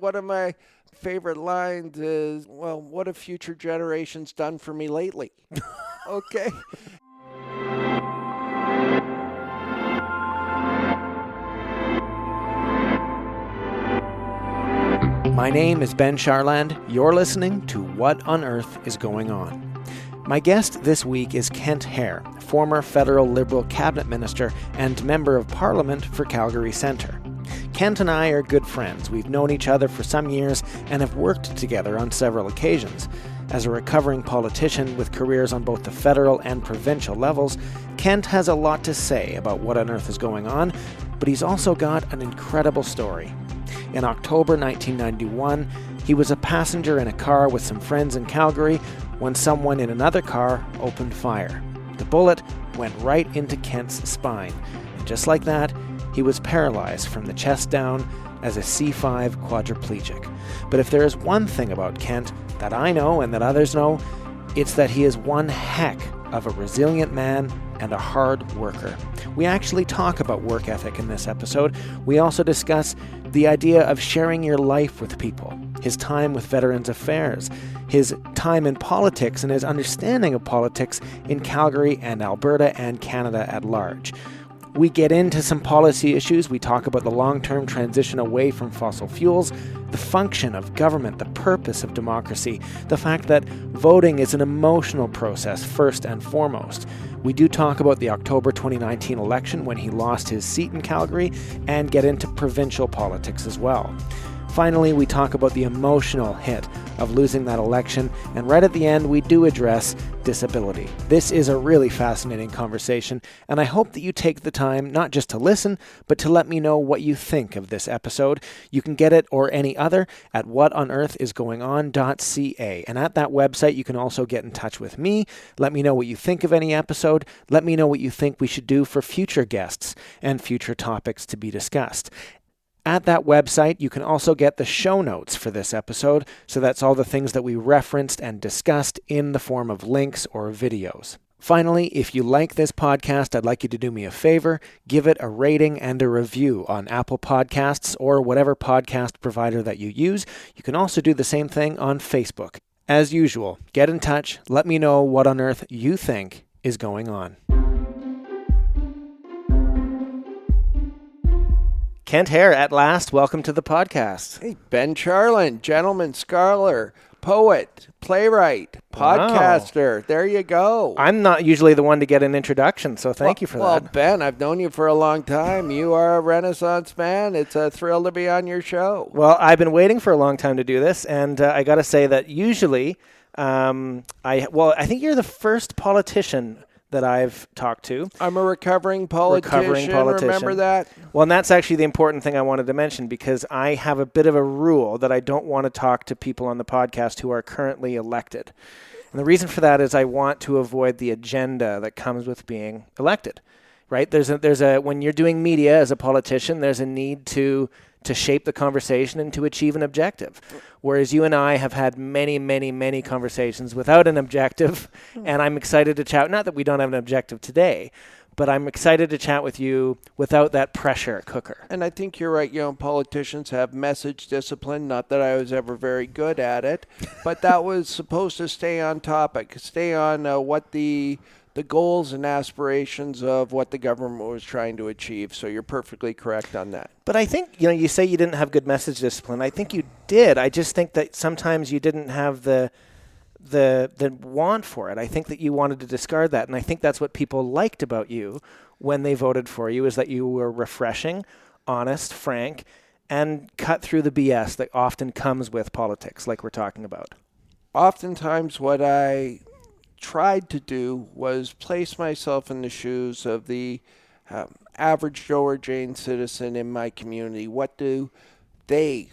One of my favorite lines is, well, what have future generations done for me lately? Okay. My name is Ben Charland. You're listening to What on Earth is Going On. My guest this week is Kent Hehr, former federal Liberal cabinet minister and member of Parliament for Calgary Centre. Kent and I are good friends. We've known each other for some years and have worked together on several occasions. As a recovering politician with careers on both the federal and provincial levels, Kent has a lot to say about what on earth is going on, but he's also got an incredible story. In October 1991, he was a passenger in a car with some friends in Calgary when someone in another car opened fire. The bullet went right into Kent's spine, and just like that, he was paralyzed from the chest down as a C5 quadriplegic. But if there is one thing about Kent that I know and that others know, it's that he is one heck of a resilient man and a hard worker. We actually talk about work ethic in this episode. We also discuss the idea of sharing your life with people, his time with Veterans Affairs, his time in politics and his understanding of politics in Calgary and Alberta and Canada at large. We get into some policy issues. We talk about the long-term transition away from fossil fuels, the function of government, the purpose of democracy, the fact that voting is an emotional process first and foremost. We do talk about the October 2019 election when he lost his seat in Calgary and get into provincial politics as well. Finally, we talk about the emotional hit of losing that election, and right at the end, we do address disability. This is a really fascinating conversation, and I hope that you take the time not just to listen, but to let me know what you think of this episode. You can get it or any other at whatonearthisgoingon.ca, and at that website, you can also get in touch with me. Let me know what you think of any episode. Let me know what you think we should do for future guests and future topics to be discussed. At that website, you can also get the show notes for this episode, so that's all the things that we referenced and discussed in the form of links or videos. Finally, if you like this podcast, I'd like you to do me a favor, give it a rating and a review on Apple Podcasts or whatever podcast provider that you use. You can also do the same thing on Facebook. As usual, get in touch, let me know what on earth you think is going on. Kent Hehr, at last, welcome to the podcast. Hey, Ben Charland, gentleman scholar, poet, playwright, podcaster. Wow. There you go. I'm not usually the one to get an introduction, so thank you for that. Well, Ben, I've known you for a long time. You are a Renaissance man. It's a thrill to be on your show. Well, I've been waiting for a long time to do this, and I got to say that usually, I think you're the first politician that I've talked to. I'm a recovering politician. Remember that? Well, and that's actually the important thing I wanted to mention, because I have a bit of a rule that I don't want to talk to people on the podcast who are currently elected. And the reason for that is I want to avoid the agenda that comes with being elected, right? When you're doing media as a politician, there's a need to shape the conversation and to achieve an objective. Whereas you and I have had many, many, many conversations without an objective, and I'm excited to chat. Not that we don't have an objective today, but I'm excited to chat with you without that pressure cooker. And I think you're right. Politicians have message discipline. Not that I was ever very good at it, but that was supposed to stay on topic, stay on what the goals and aspirations of what the government was trying to achieve. So you're perfectly correct on that. But I think, you say you didn't have good message discipline. I think you did. I just think that sometimes you didn't have the want for it. I think that you wanted to discard that. And I think that's what people liked about you when they voted for you, is that you were refreshing, honest, frank, and cut through the BS that often comes with politics, like we're talking about. Oftentimes what I tried to do was place myself in the shoes of the average Joe or Jane citizen in my community. What do they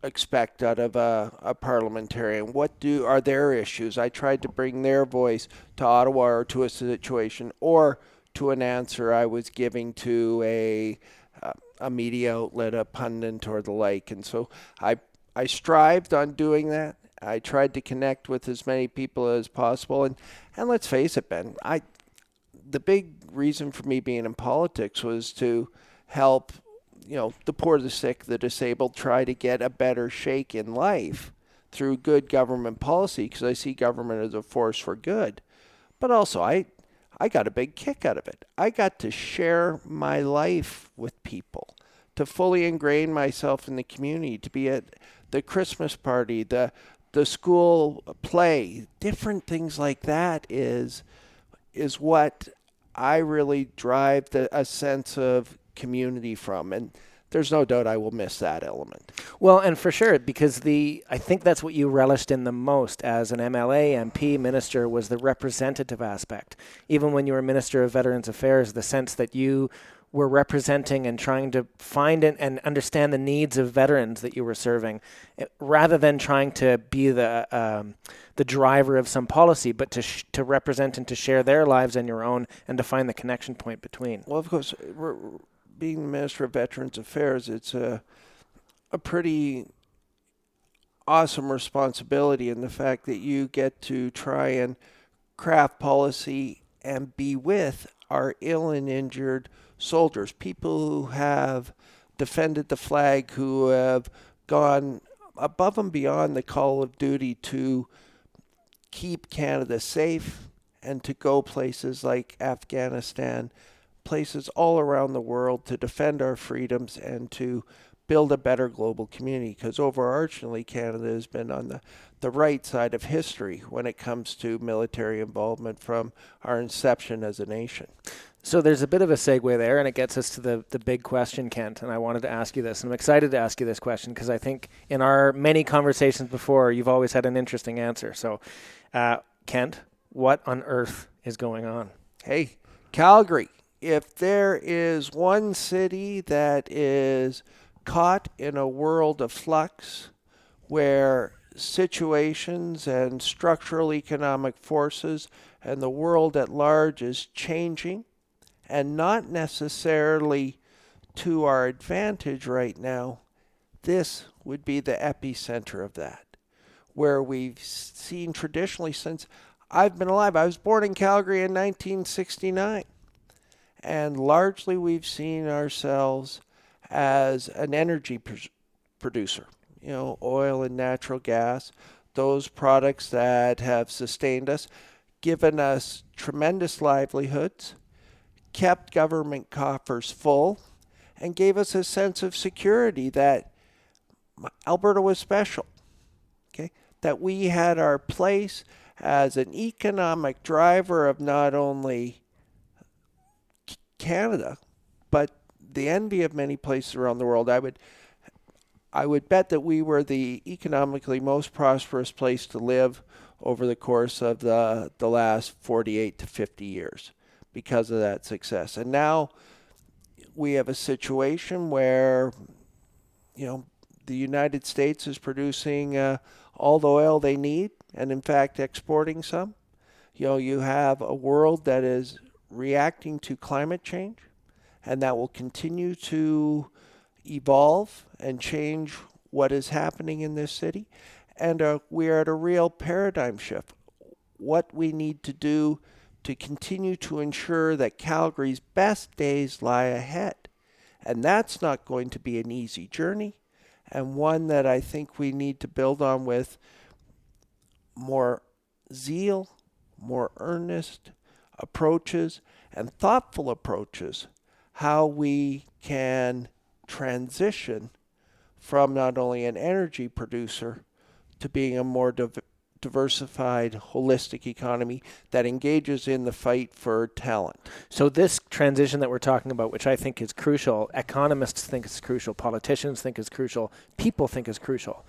expect out of a parliamentarian? What are their issues? I tried to bring their voice to Ottawa, or to a situation, or to an answer I was giving to a media outlet, a pundit, or the like. And so I strived on doing that. I tried to connect with as many people as possible. And let's face it, Ben, the big reason for me being in politics was to help the poor, the sick, the disabled try to get a better shake in life through good government policy, because I see government as a force for good. But also, I got a big kick out of it. I got to share my life with people, to fully ingrain myself in the community, to be at the Christmas party, the school play, different things like that is what I really drive a sense of community from. And there's no doubt I will miss that element. Well, and for sure, because I think that's what you relished in the most as an MLA, MP, minister, was the representative aspect. Even when you were Minister of Veterans Affairs, the sense that you were representing and trying to find and understand the needs of veterans that you were serving, rather than trying to be the driver of some policy, but to represent and to share their lives and your own, and to find the connection point between. Well, of course, being the Minister of Veterans Affairs, it's a pretty awesome responsibility in the fact that you get to try and craft policy and be with our ill and injured soldiers, people who have defended the flag, who have gone above and beyond the call of duty to keep Canada safe and to go places like Afghanistan, places all around the world to defend our freedoms and to build a better global community. Because overarchingly, Canada has been on the right side of history when it comes to military involvement from our inception as a nation. So there's a bit of a segue there, and it gets us to the big question, Kent, and I wanted to ask you this, and I'm excited to ask you this question because I think in our many conversations before, you've always had an interesting answer. So, Kent, what on earth is going on? Hey, Calgary, if there is one city that is caught in a world of flux where situations and structural economic forces and the world at large is changing, and not necessarily to our advantage right now, this would be the epicenter of that, where we've seen traditionally since I've been alive. I was born in Calgary in 1969, and largely we've seen ourselves as an energy producer, oil and natural gas, those products that have sustained us, given us tremendous livelihoods, kept government coffers full, and gave us a sense of security that Alberta was special, okay? That we had our place as an economic driver of not only Canada, but the envy of many places around the world. I would bet that we were the economically most prosperous place to live over the course of the last 48 to 50 years. Because of that success. And now we have a situation where, the United States is producing all the oil they need and in fact exporting some. You have a world that is reacting to climate change and that will continue to evolve and change what is happening in this city. And we are at a real paradigm shift. What we need to do to continue to ensure that Calgary's best days lie ahead. And that's not going to be an easy journey, and one that I think we need to build on with more zeal, more earnest approaches, and thoughtful approaches, how we can transition from not only an energy producer to being a more diversified, holistic economy that engages in the fight for talent. So this transition that we're talking about, which I think is crucial, economists think is crucial, politicians think is crucial, people think is crucial.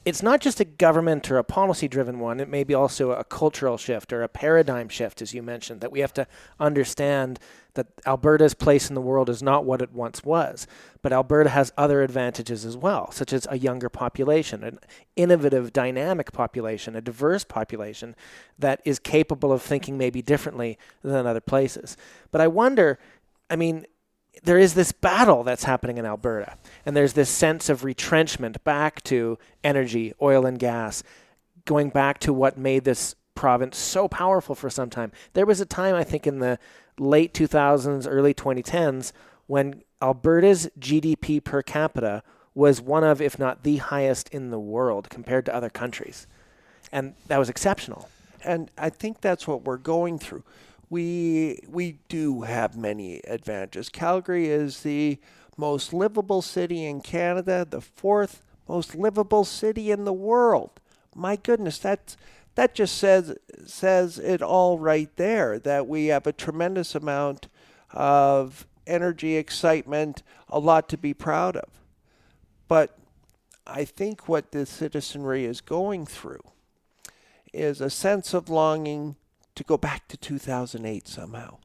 It's not just a government or a policy-driven one. It may be also a cultural shift or a paradigm shift, as you mentioned, that we have to understand that Alberta's place in the world is not what it once was. But Alberta has other advantages as well, such as a younger population, an innovative, dynamic population, a diverse population that is capable of thinking maybe differently than other places. But I wonder, there is this battle that's happening in Alberta, and there's this sense of retrenchment back to energy, oil and gas, going back to what made this province so powerful for some time. There was a time, I think, in the late 2000s, early 2010s, when Alberta's GDP per capita was one of, if not the highest in the world compared to other countries. And that was exceptional. And I think that's what we're going through. We do have many advantages. Calgary is the most livable city in Canada, the fourth most livable city in the world. My goodness, that just says it all right there, that we have a tremendous amount of energy, excitement, a lot to be proud of. But I think what the citizenry is going through is a sense of longing to go back to 2008 somehow,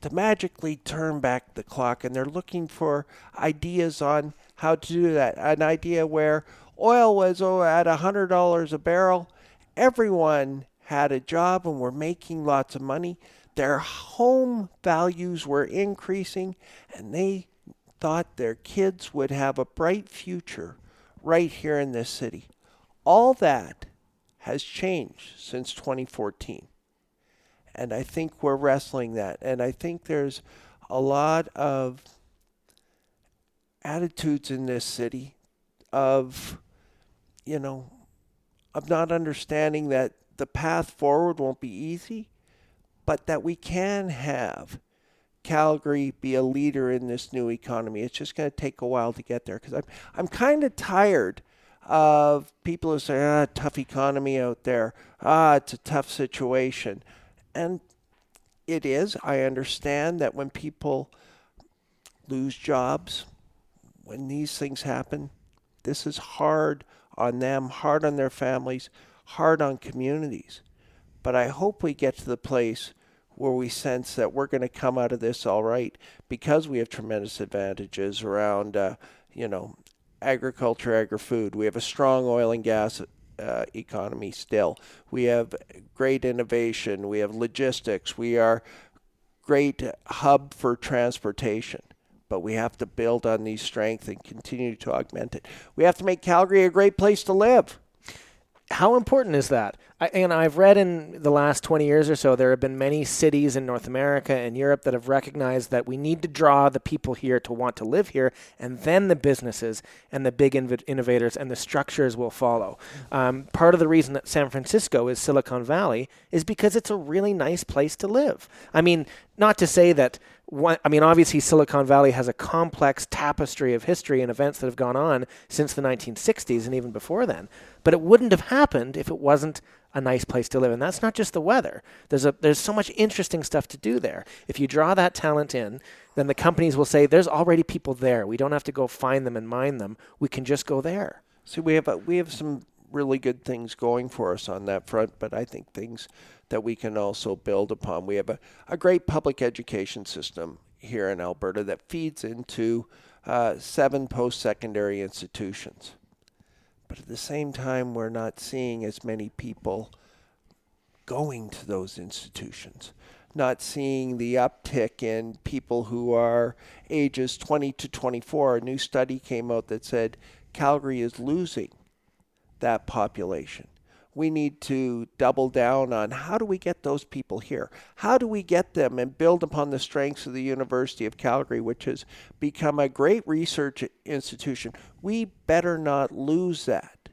to magically turn back the clock, and they're looking for ideas on how to do that. An idea where oil was at $100 a barrel, everyone had a job and were making lots of money, their home values were increasing, and they thought their kids would have a bright future right here in this city. All that has changed since 2014. And I think we're wrestling that. And I think there's a lot of attitudes in this city of not understanding that the path forward won't be easy, but that we can have Calgary be a leader in this new economy. It's just going to take a while to get there, because I'm kind of tired of people who say, tough economy out there. It's a tough situation. And it is. I understand that when people lose jobs, when these things happen, this is hard on them, hard on their families, hard on communities. But I hope we get to the place where we sense that we're going to come out of this all right, because we have tremendous advantages around, agriculture, agri-food. We have a strong oil and gas economy still. We have great innovation. We have logistics. We are great hub for transportation. But we have to build on these strengths and continue to augment it. We have to make Calgary a great place to live. How important is that? I've read in the last 20 years or so, there have been many cities in North America and Europe that have recognized that we need to draw the people here to want to live here, and then the businesses and the big innovators and the structures will follow. Part of the reason that San Francisco is Silicon Valley is because it's a really nice place to live. I mean, not to say that obviously Silicon Valley has a complex tapestry of history and events that have gone on since the 1960s and even before then. But it wouldn't have happened if it wasn't a nice place to live. And that's not just the weather. There's so much interesting stuff to do there. If you draw that talent in, then the companies will say, there's already people there. We don't have to go find them and mine them. We can just go there. So we have some really good things going for us on that front, but I think things that we can also build upon. We have a great public education system here in Alberta that feeds into 7 post-secondary institutions. But at the same time, we're not seeing as many people going to those institutions, not seeing the uptick in people who are ages 20 to 24. A new study came out that said Calgary is losing that population. We need to double down on how do we get those people here? How do we get them and build upon the strengths of the University of Calgary, which has become a great research institution? We better not lose that,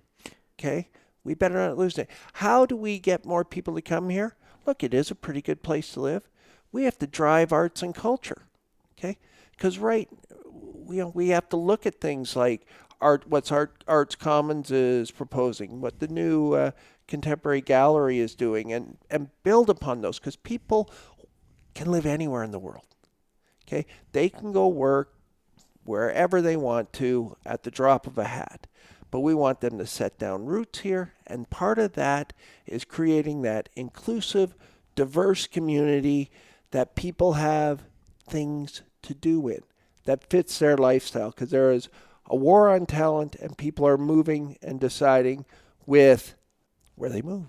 okay? We better not lose that. How do we get more people to come here? Look, it is a pretty good place to live. We have to drive arts and culture, okay? Because we have to look at things like Arts Commons is proposing, what the new Contemporary Gallery is doing, and build upon those, because people can live anywhere in the world. Okay, they can go work wherever they want to at the drop of a hat, but we want them to set down roots here, and part of that is creating that inclusive, diverse community that people have things to do in, that fits their lifestyle, because there is a war on talent, and people are moving and deciding with where they move.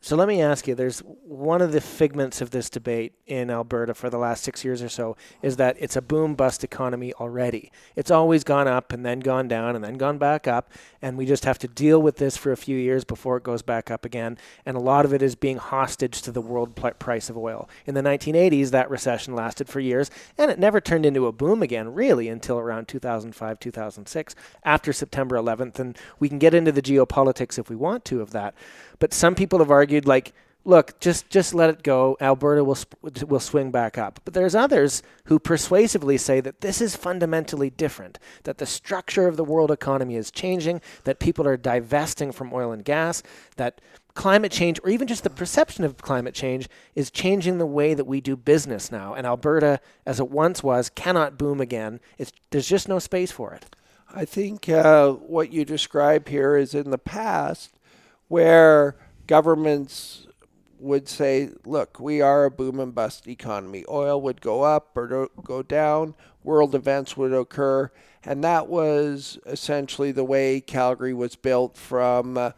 So let me ask you, there's one of the figments of this debate in Alberta for the last 6 years or so is that it's a boom-bust economy already. It's always gone up and then gone down and then gone back up, and we just have to deal with this for a few years before it goes back up again. And a lot of it is being hostage to the world price of oil. In the 1980s, that recession lasted for years, and it never turned into a boom again, really, until around 2005, 2006, after September 11th. And we can get into the geopolitics if we want to of that. But some people have argued, like, look, just let it go. Alberta will swing back up. But there's others who persuasively say that this is fundamentally different, that the structure of the world economy is changing, that people are divesting from oil and gas, that climate change, or even just the perception of climate change, is changing the way that we do business now. And Alberta, as it once was, cannot boom again. There's just no space for it. I think what you describe here is in the past, where governments would say, look, we are a boom and bust economy. Oil would go up or go down, world events would occur, and that was essentially the way Calgary was built from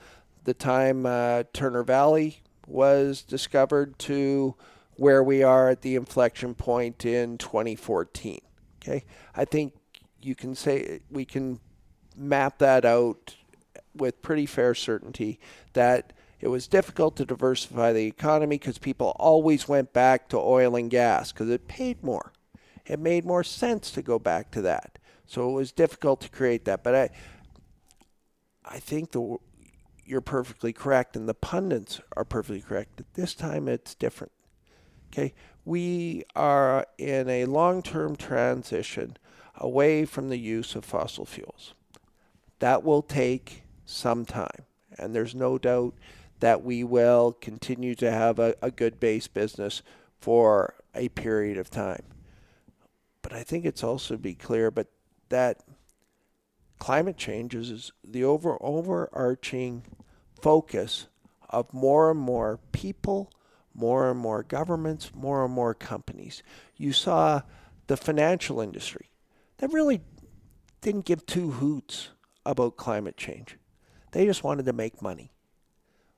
the time Turner Valley was discovered to where we are at the inflection point in 2014. Okay, I think you can say we can map that out with pretty fair certainty that it was difficult to diversify the economy because people always went back to oil and gas because it paid more. It made more sense to go back to that. So it was difficult to create that. But I think you're perfectly correct, and the pundits are perfectly correct, that this time it's different. Okay, we are in a long-term transition away from the use of fossil fuels. That will take some time, and there's no doubt that we will continue to have a good base business for a period of time. But I think it's also be clear that climate change is the overarching focus of more and more people, more and more governments, more and more companies. You saw the financial industry that really didn't give two hoots about climate change. They just wanted to make money.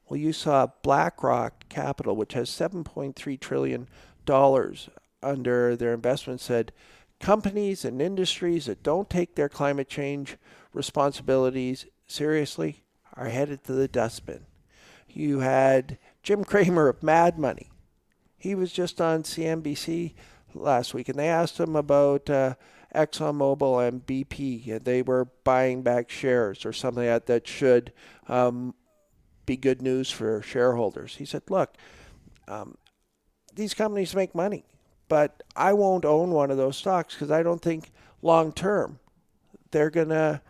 Well, you saw BlackRock Capital, which has $7.3 trillion under their investment, said companies and industries that don't take their climate change responsibilities seriously are headed to the dustbin. You had Jim Cramer of Mad Money. He was just on CNBC last week, and they asked him about ExxonMobil and BP. They were buying back shares or something that should be good news for shareholders. He said, look, these companies make money, but I won't own one of those stocks because I don't think long term they're gonna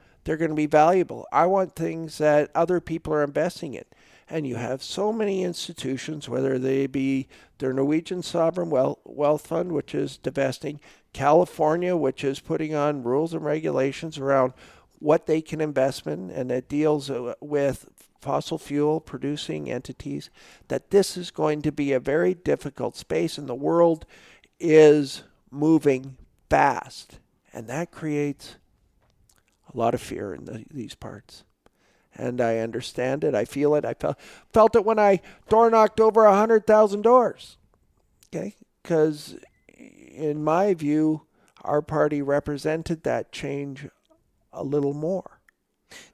be valuable. I want things that other people are investing in. And you have so many institutions, whether they be their Norwegian Sovereign Wealth Fund, which is divesting, California, which is putting on rules and regulations around what they can invest in, and it deals with fossil fuel producing entities, that this is going to be a very difficult space, and the world is moving fast. And that creates a lot of fear in these parts. And I understand it. I feel it. I felt it when I door knocked over 100,000 doors. Okay? Because in my view, our party represented that change a little more.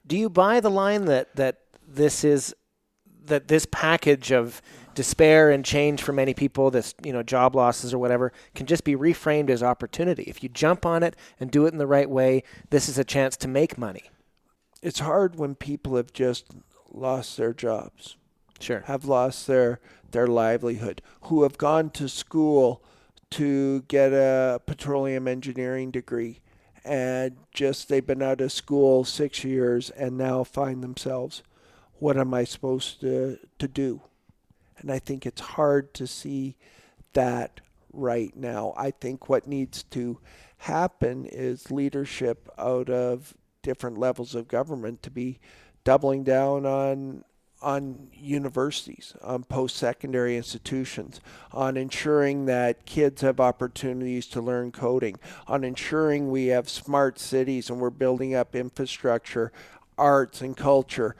Do you buy the line that this package of despair and change for many people, this job losses or whatever, can just be reframed as opportunity? If you jump on it and do it in the right way, this is a chance to make money. It's hard when people have just lost their jobs, sure, have lost their livelihood, who have gone to school to get a petroleum engineering degree, and just they've been out of school 6 years and now find themselves, what am I supposed to do? And I think it's hard to see that right now. I think what needs to happen is leadership out of different levels of government to be doubling down on universities, on post-secondary institutions, on ensuring that kids have opportunities to learn coding, on ensuring we have smart cities and we're building up infrastructure, arts and culture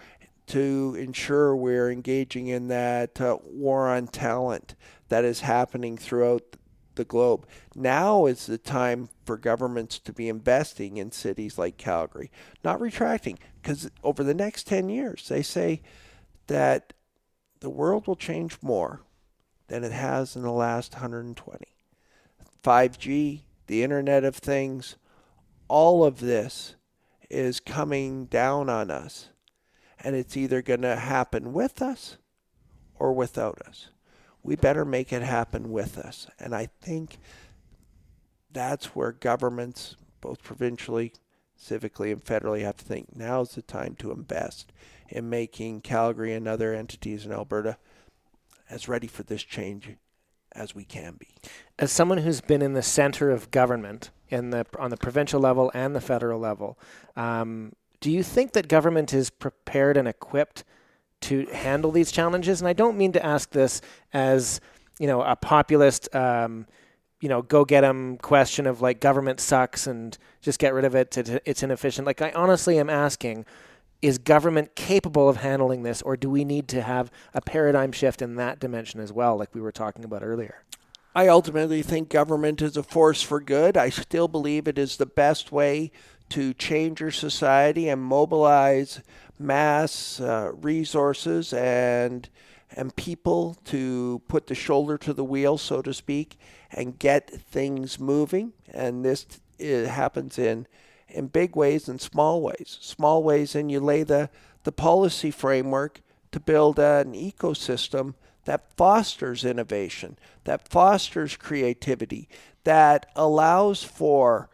to ensure we're engaging in that war on talent that is happening throughout the globe. Now is the time for governments to be investing in cities like Calgary, not retracting, because over the next 10 years, they say that the world will change more than it has in the last 120. 5G, the Internet of Things, all of this is coming down on us. And it's either going to happen with us or without us. We better make it happen with us. And I think that's where governments, both provincially, civically, and federally, have to think now's the time to invest in making Calgary and other entities in Alberta as ready for this change as we can be. As someone who's been in the center of government on the provincial level and the federal level, do you think that government is prepared and equipped to handle these challenges? And I don't mean to ask this as, a populist, go get 'em question of like government sucks and just get rid of it. It's inefficient. Like I honestly am asking, is government capable of handling this, or do we need to have a paradigm shift in that dimension as well, like we were talking about earlier? I ultimately think government is a force for good. I still believe it is the best way to change your society and mobilize mass resources and people to put the shoulder to the wheel, so to speak, and get things moving. And this happens in big ways and small ways. Small ways, and you lay the policy framework to build an ecosystem that fosters innovation, that fosters creativity, that allows for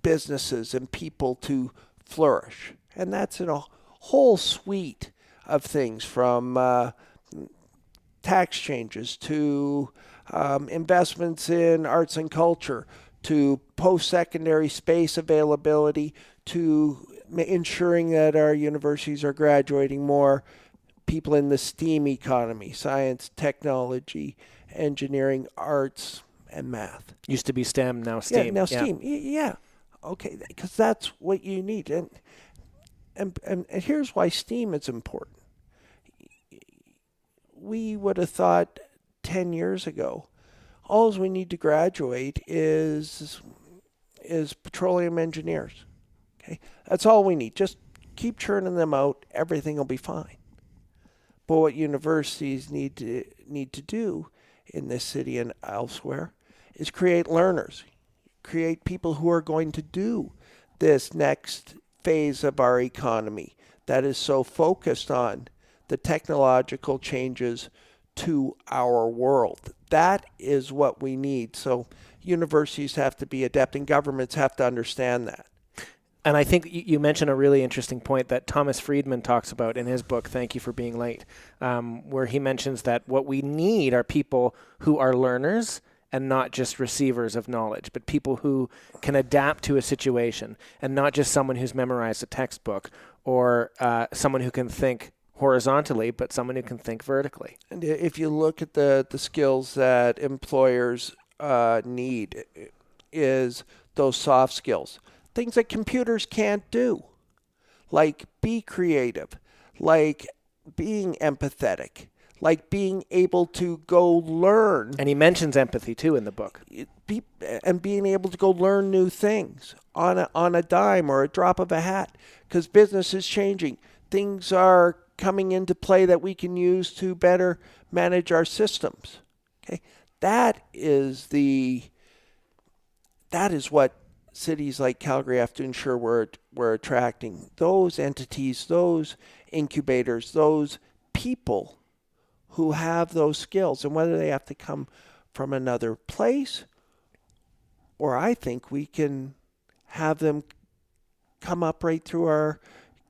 businesses and people to flourish. And that's in a whole suite of things, from tax changes to investments in arts and culture, to post-secondary space availability, to ensuring that our universities are graduating more people in the STEAM economy: science, technology, engineering, arts, and math. Used to be STEM, now STEAM. Yeah, now STEAM. Yeah. Okay, because that's what you need. And here's why STEAM is important. We would have thought 10 years ago, all we need to graduate is petroleum engineers. Okay, that's all we need. Just keep churning them out. Everything will be fine. But what universities need to do in this city and elsewhere is create learners, create people who are going to do this next phase of our economy that is so focused on the technological changes to our world. That is what we need. So universities have to be adept, and governments have to understand that. And I think you mentioned a really interesting point that Thomas Friedman talks about in his book, Thank You for Being Late, where he mentions that what we need are people who are learners and not just receivers of knowledge, but people who can adapt to a situation, and not just someone who's memorized a textbook, or someone who can think horizontally, but someone who can think vertically. And if you look at the skills that employers need, is those soft skills. Things that computers can't do, like be creative, like being empathetic, like being able to go learn. And he mentions empathy too in the book. And being able to go learn new things on a dime or a drop of a hat, because business is changing. Things are coming into play that we can use to better manage our systems. Okay, that is what cities like Calgary have to ensure we're attracting. Those entities, those incubators, those people who have those skills, and whether they have to come from another place, or I think we can have them come up right through our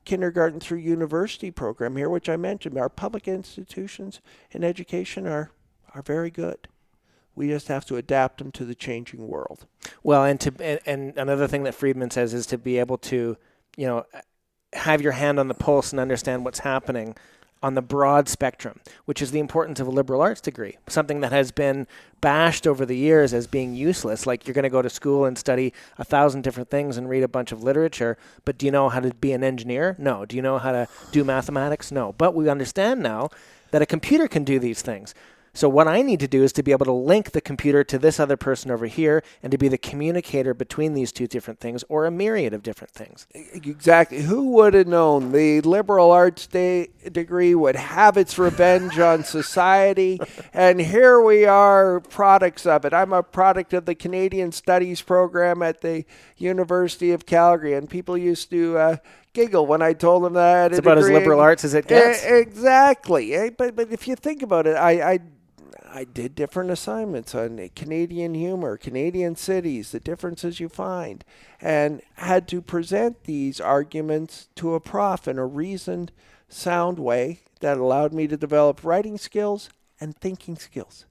kindergarten through university program here, which I mentioned. Our public institutions in education are very good. We just have to adapt them to the changing world. Well, and another thing that Friedman says is to be able to, have your hand on the pulse and understand what's happening on the broad spectrum, which is the importance of a liberal arts degree, something that has been bashed over the years as being useless. Like, you're going to go to school and study 1,000 different things and read a bunch of literature, but do you know how to be an engineer? No. Do you know how to do mathematics? No. But we understand now that a computer can do these things. So what I need to do is to be able to link the computer to this other person over here and to be the communicator between these two different things, or a myriad of different things. Exactly. Who would have known the liberal arts degree would have its revenge on society? And here we are, products of it. I'm a product of the Canadian Studies program at the University of Calgary, and people used to giggle when I told them that I had it's a about degree. As liberal arts as it gets. Exactly. But if you think about it, I did different assignments on Canadian humor, Canadian cities, the differences you find, and had to present these arguments to a prof in a reasoned, sound way that allowed me to develop writing skills and thinking skills.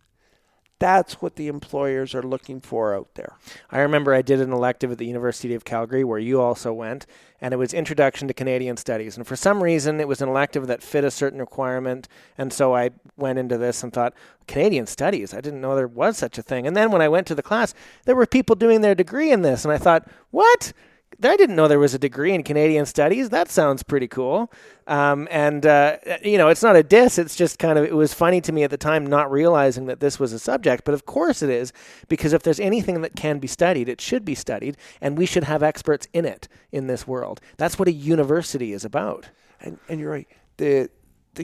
That's what the employers are looking for out there. I remember I did an elective at the University of Calgary, where you also went, and it was Introduction to Canadian Studies. And for some reason, it was an elective that fit a certain requirement, and so I went into this and thought, Canadian Studies? I didn't know there was such a thing. And then when I went to the class, there were people doing their degree in this, and I thought, what? I didn't know there was a degree in Canadian Studies. That sounds pretty cool. It's not a diss. It's just it was funny to me at the time, not realizing that this was a subject. But of course it is, because if there's anything that can be studied, it should be studied, and we should have experts in it in this world. That's what a university is about. And you're right. The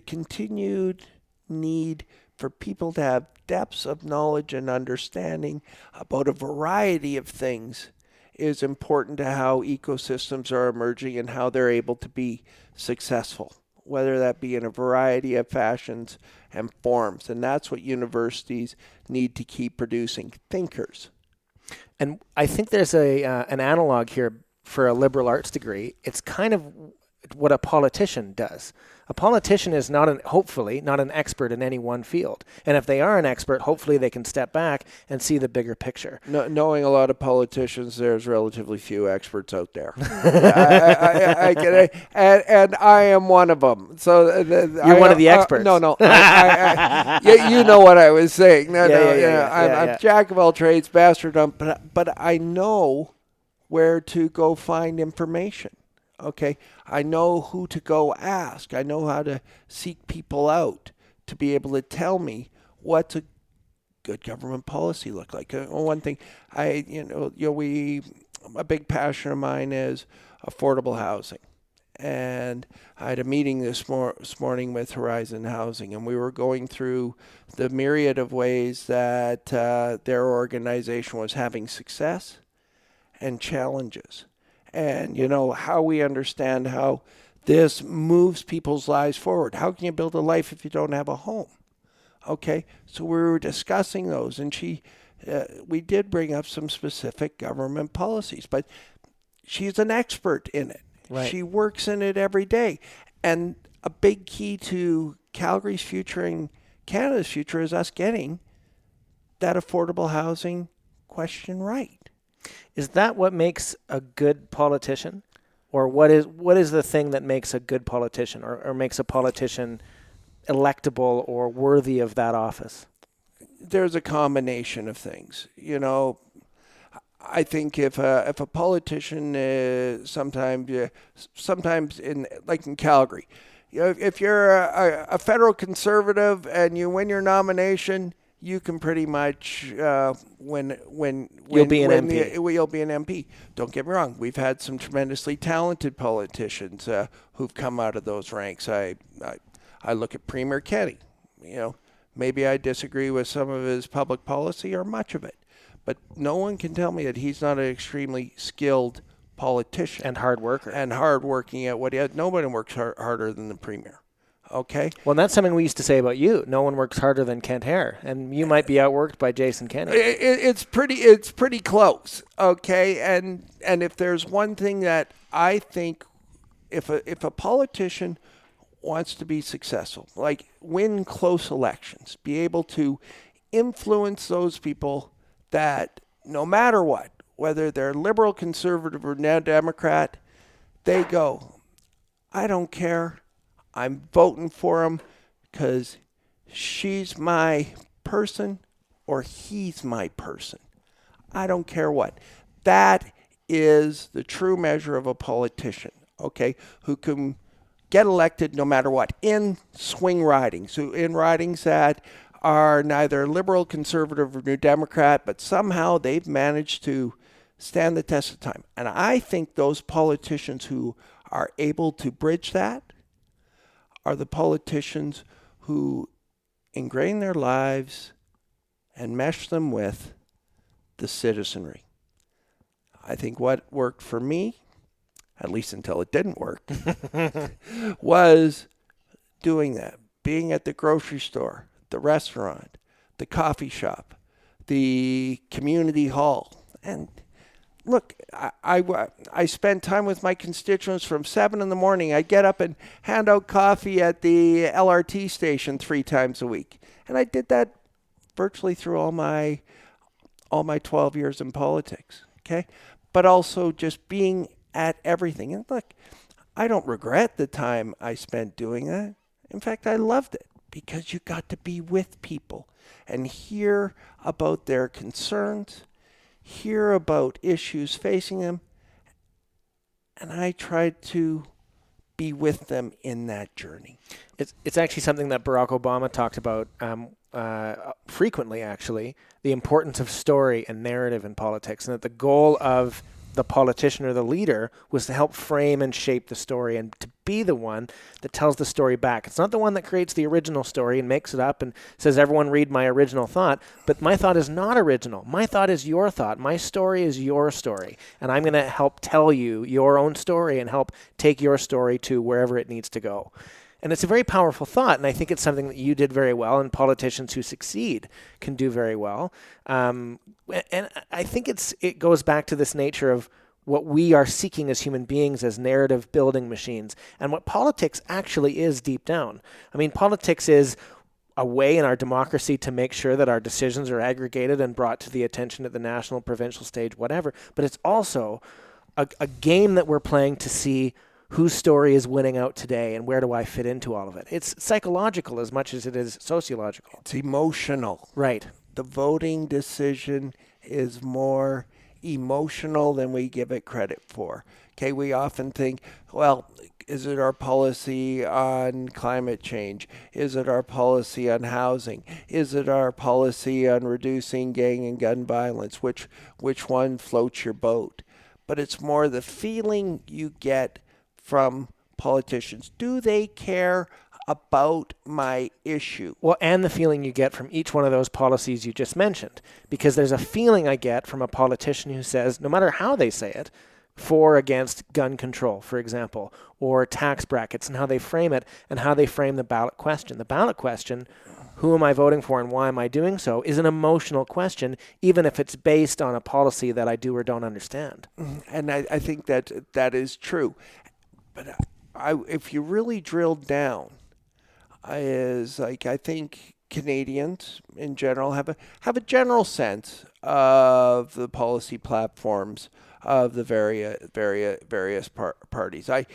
continued need for people to have depths of knowledge and understanding about a variety of things is important to how ecosystems are emerging and how they're able to be successful, whether that be in a variety of fashions and forms. And that's what universities need to keep producing, thinkers. And I think there's an analog here for a liberal arts degree. It's kind of what a politician does. A politician is hopefully not an expert in any one field. And if they are an expert, hopefully they can step back and see the bigger picture. Knowing a lot of politicians, there's relatively few experts out there. I get it. And I am one of them. So you're one of the experts. No. You know what I was saying. I'm jack of all trades, bastard, but I know where to go find information. Okay, I know who to go ask. I know how to seek people out to be able to tell me what's a good government policy look like. One thing, a big passion of mine is affordable housing. And I had a meeting this morning with Horizon Housing, and we were going through the myriad of ways that their organization was having success and challenges. And, how we understand how this moves people's lives forward. How can you build a life if you don't have a home? Okay, so we were discussing those, and we did bring up some specific government policies, but she's an expert in it. Right. She works in it every day. And a big key to Calgary's future and Canada's future is us getting that affordable housing question right. Is that what makes a good politician? Or what is the thing that makes a good politician or makes a politician electable or worthy of that office? There's a combination of things. I think if a politician sometimes in Calgary, if you're a federal conservative and you win your nomination, you can pretty much you'll be an MP. You'll be an MP. Don't get me wrong. We've had some tremendously talented politicians who've come out of those ranks. I look at Premier Kenny. Maybe I disagree with some of his public policy or much of it, but no one can tell me that he's not an extremely skilled politician and hard worker and hardworking at what he has. Nobody works harder than the Premier. Okay. Well, that's something we used to say about you. No one works harder than Kent Hehr, and you might be outworked by Jason Kenney. It's pretty close. Okay, and if there's one thing that I think, if a politician wants to be successful, like win close elections, be able to influence those people that no matter what, whether they're liberal, conservative, or now Democrat, they go, I don't care. I'm voting for him because she's my person or he's my person. I don't care what. That is the true measure of a politician, okay, who can get elected no matter what in swing ridings, who in ridings that are neither liberal, conservative, or New Democrat, but somehow they've managed to stand the test of time. And I think those politicians who are able to bridge that are the politicians who ingrain their lives and mesh them with the citizenry. I think what worked for me, at least until it didn't work, was doing that. Being at the grocery store, the restaurant, the coffee shop, the community hall. And look, I spend time with my constituents from 7 in the morning. I get up and hand out coffee at the LRT station 3 times a week. And I did that virtually through all my 12 years in politics, okay? But also just being at everything. And look, I don't regret the time I spent doing that. In fact, I loved it because you got to be with people and hear about their concerns, hear about issues facing them, and I tried to be with them in that journey. It's actually something that Barack Obama talked about frequently, actually, the importance of story and narrative in politics, and that the goal of the politician or the leader was to help frame and shape the story and to be the one that tells the story back. It's not the one that creates the original story and makes it up and says, everyone read my original thought, but my thought is not original. My thought is your thought. My story is your story, and I'm going to help tell you your own story and help take your story to wherever it needs to go. And it's a very powerful thought, and I think it's something that you did very well, and politicians who succeed can do very well. And I think it goes back to this nature of what we are seeking as human beings as narrative building machines, and what politics actually is deep down. I mean, politics is a way in our democracy to make sure that our decisions are aggregated and brought to the attention at the national, provincial stage, whatever. But it's also a game that we're playing to see whose story is winning out today and where do I fit into all of it. It's psychological as much as it is sociological. It's emotional. Right. The voting decision is more emotional than we give it credit for. Okay, we often think, well, is it our policy on climate change? Is it our policy on housing? Is it our policy on reducing gang and gun violence? Which one floats your boat? But it's more the feeling you get from politicians. Do they care about my issue? Well, and the feeling you get from each one of those policies you just mentioned. Because there's a feeling I get from a politician who says, no matter how they say it, for or against gun control, for example, or tax brackets and how they frame it and how they frame the ballot question. The ballot question, who am I voting for and why am I doing so, is an emotional question, even if it's based on a policy that I do or don't understand. And I think that is true. But if you really drill down, I think Canadians in general have a general sense of the policy platforms of the various parties. I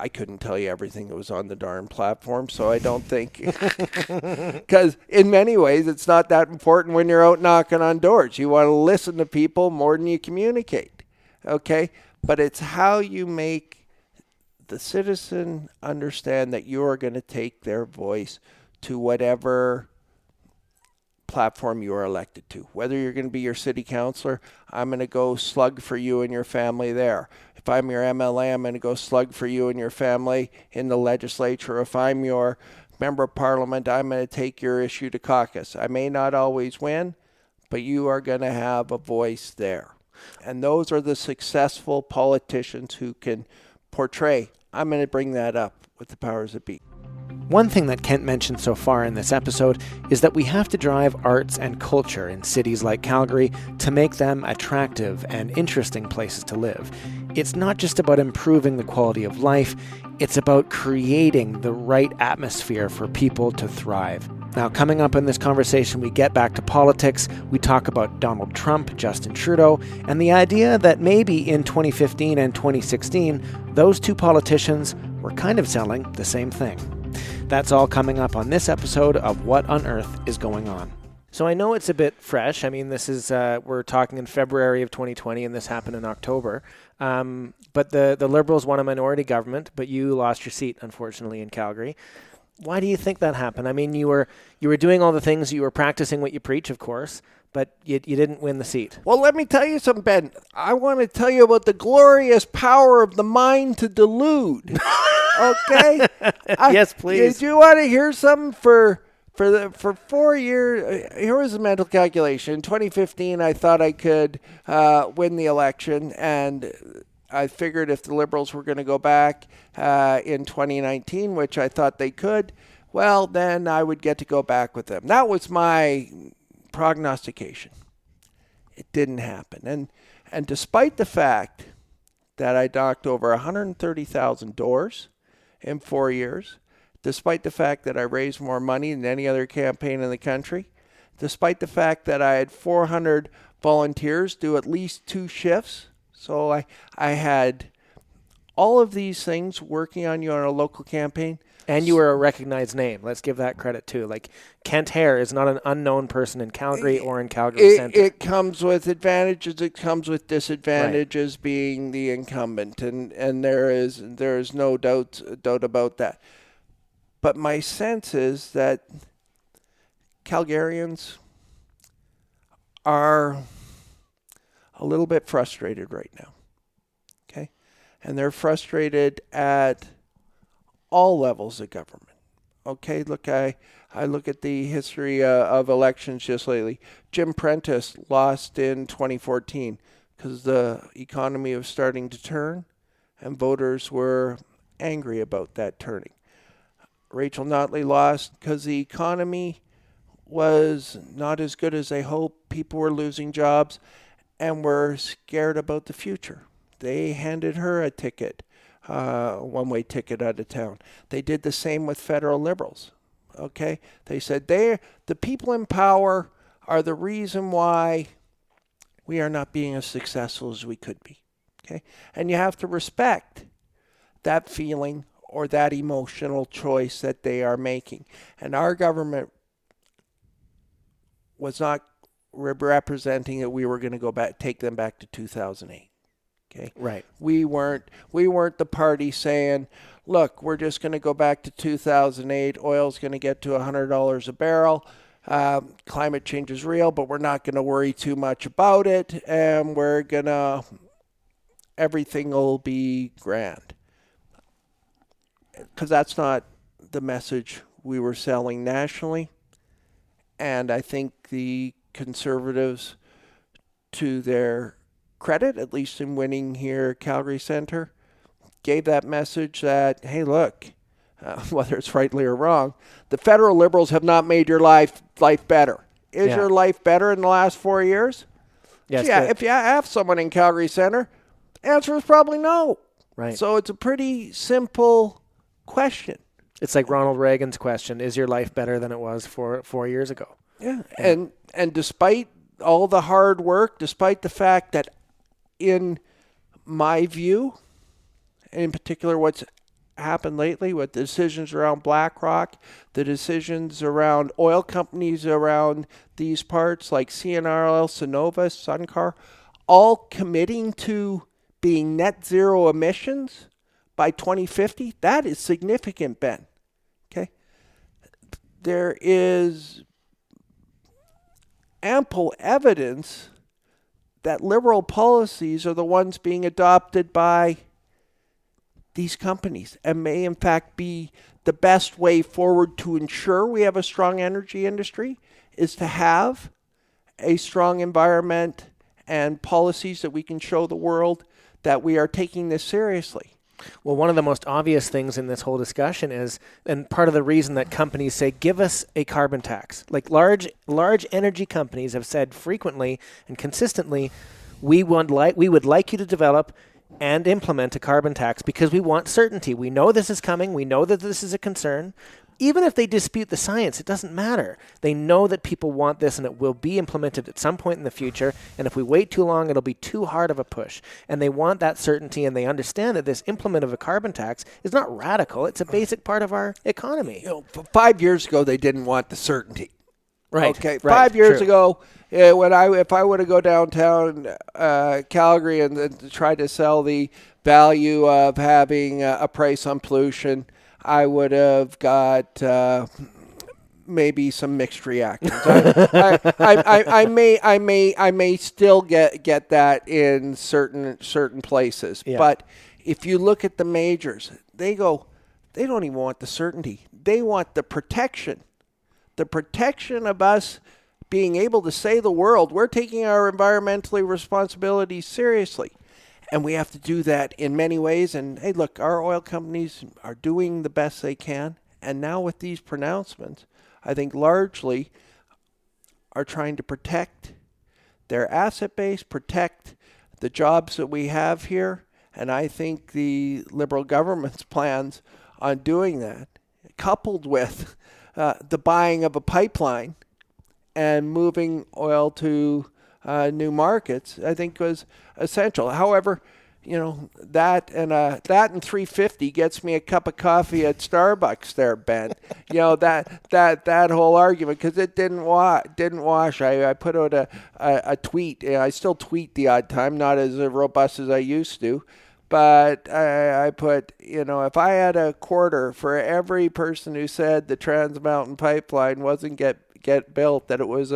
couldn't tell you everything that was on the darn platform, so I don't think, because in many ways it's not that important when you're out knocking on doors. You want to listen to people more than you communicate, okay? But it's how you make the citizen understand that you are going to take their voice to whatever platform you are elected to. Whether you're going to be your city councillor, I'm going to go slug for you and your family there. If I'm your MLA, I'm going to go slug for you and your family in the legislature. If I'm your member of parliament, I'm going to take your issue to caucus. I may not always win, but you are going to have a voice there. And those are the successful politicians who can portray. I'm going to bring that up with the powers that be. One thing that Kent mentioned so far in this episode is that we have to drive arts and culture in cities like Calgary to make them attractive and interesting places to live. It's not just about improving the quality of life, it's about creating the right atmosphere for people to thrive. Now, coming up in this conversation, we get back to politics. We talk about Donald Trump, Justin Trudeau, and the idea that maybe in 2015 and 2016, those two politicians were were kind of selling the same thing. That's all coming up on this episode of What on Earth is Going On. So I know it's a bit fresh. I mean, this is, we're talking in February of 2020, and this happened in October. But the Liberals won a minority government, but you lost your seat, unfortunately, in Calgary. Why do you think that happened? I mean, you were doing all the things, you were practicing what you preach, of course, but you didn't win the seat. Well, let me tell you something, Ben. I want to tell you about the glorious power of the mind to delude. Okay? Yes, please. Do you want to hear something for 4 years? Here was the mental calculation. In 2015, I thought I could win the election, and I figured if the Liberals were going to go back in 2019, which I thought they could, well, then I would get to go back with them. That was my prognostication. It didn't happen. And despite the fact that I knocked over 130,000 doors in 4 years, despite the fact that I raised more money than any other campaign in the country, despite the fact that I had 400 volunteers do at least 2 shifts, so I had all of these things working on you on a local campaign. And you were a recognized name. Let's give that credit too. Like, Hehr is not an unknown person in Calgary or in Calgary Centre. It comes with advantages. It comes with disadvantages, right, being the incumbent, and there is no doubt about that. But my sense is that Calgarians are a little bit frustrated right now. Okay? And they're frustrated at all levels of government. Okay, look, I look at the history of elections just lately. Jim Prentice lost in 2014 because the economy was starting to turn, and voters were angry about that turning. Rachel Notley lost because the economy was not as good as they hoped. People were losing jobs and were scared about the future. They handed her a ticket. One-way ticket out of town. They did the same with federal Liberals. Okay? They said the people in power are the reason why we are not being as successful as we could be. Okay? And you have to respect that feeling or that emotional choice that they are making. And our government was not representing that we were going to go back, take them back to 2008. Okay. Right. We weren't the party saying, look, we're just going to go back to 2008. Oil's going to get to $100 a barrel. Climate change is real, but we're not going to worry too much about it. And everything will be grand. Because that's not the message we were selling nationally. And I think the Conservatives, to their credit, at least in winning here at Calgary Centre, gave that message that, hey, look, whether it's rightly or wrong, the federal Liberals have not made your life better. Is your life better in the last 4 years? Yes, yeah, if you have someone in Calgary Centre, answer is probably no. Right. So it's a pretty simple question. It's like Ronald Reagan's question, is your life better than it was 4 years ago? Yeah. And despite all the hard work, despite the fact that, in my view, and in particular what's happened lately with the decisions around BlackRock, the decisions around oil companies around these parts like CNRL, Cenovus, Suncor, all committing to being net zero emissions by 2050, that is significant, Ben. Okay? There is ample evidence that liberal policies are the ones being adopted by these companies and may in fact be the best way forward to ensure we have a strong energy industry, is to have a strong environment and policies that we can show the world that we are taking this seriously. Well, one of the most obvious things in this whole discussion is, and part of the reason that companies say, give us a carbon tax. Like large energy companies have said frequently and consistently, we would like you to develop and implement a carbon tax because we want certainty. We know this is coming. We know that this is a concern. even if they dispute the science, it doesn't matter. They know that people want this and it will be implemented at some point in the future. And if we wait too long, it'll be too hard of a push. And they want that certainty, and they understand that this implement of a carbon tax is not radical. It's a basic part of our economy. 5 years ago, they didn't want the certainty. Right. Okay. Right, 5 years true. ago, if I were to go downtown Calgary and try to sell the value of having a price on pollution, I would have got maybe some mixed reactions. I may still get that in certain places, Yeah. but if you look at the majors, they don't even want the certainty. They want the protection. The protection of us being able to say to the world, we're taking our environmentally responsibilities seriously. And we have to do that in many ways. And hey, look, our oil companies are doing the best they can. And now with these pronouncements, I think largely are trying to protect their asset base, protect the jobs that we have here. And I think the Liberal government's plans on doing that, coupled with the buying of a pipeline and moving oil to new markets, I think was essential. However, that and 350 gets me a cup of coffee at Starbucks there, Ben. That whole argument, because it didn't wash. I put out a tweet. I still tweet the odd time, not as robust as I used to. But I put, if I had a quarter for every person who said the Trans Mountain Pipeline wasn't get built, that it was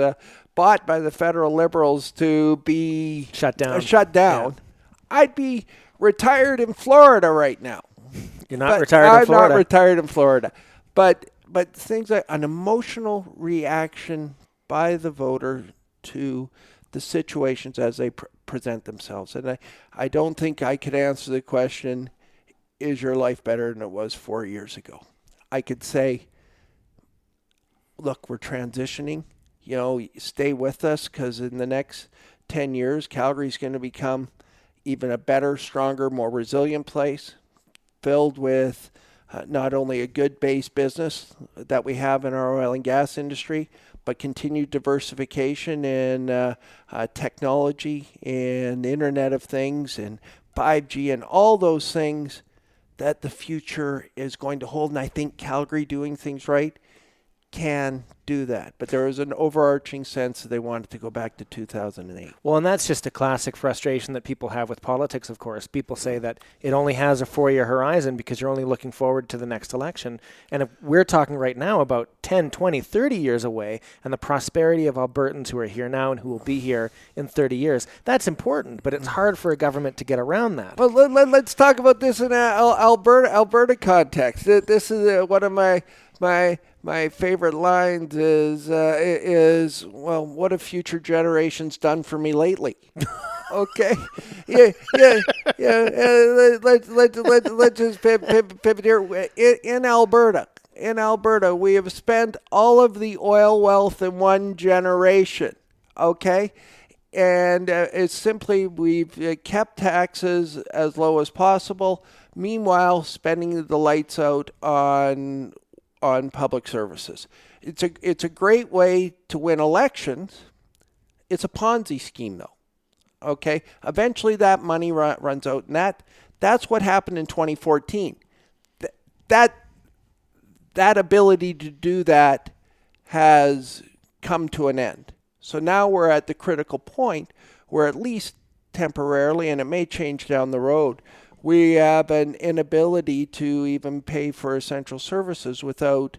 bought by the federal Liberals to be Shut down. Yeah. I'd be retired in Florida right now. You're not retired in Florida. I'm not retired in Florida. But things like an emotional reaction by the voter to the situations as they present themselves. And I don't think I could answer the question, is your life better than it was 4 years ago? I could say, look, we're transitioning. Stay with us, because in the next 10 years, Calgary's going to become even a better, stronger, more resilient place, filled with not only a good base business that we have in our oil and gas industry, but continued diversification in technology and Internet of Things and 5G and all those things that the future is going to hold. And I think Calgary, doing things right, can do that. But there was an overarching sense that they wanted to go back to 2008. Well, and that's just a classic frustration that people have with politics, of course. People say that it only has a 4-year horizon because you're only looking forward to the next election. And if we're talking right now about 10, 20, 30 years away, and the prosperity of Albertans who are here now and who will be here in 30 years, that's important. But it's hard for a government to get around that. Well, let's talk about this in an Alberta context. This is one of my favorite lines is well, what have future generations done for me lately? Okay, yeah. Let's just pivot here. In Alberta, we have spent all of the oil wealth in one generation. Okay. And it's simply we've kept taxes as low as possible. Meanwhile, spending the lights out on public services. It's a great way to win elections. It's a Ponzi scheme, though. Okay, eventually that money runs out, and that's what happened in 2014. That ability to do that has come to an end. So now we're at the critical point where, at least temporarily, and it may change down the road, we have an inability to even pay for essential services without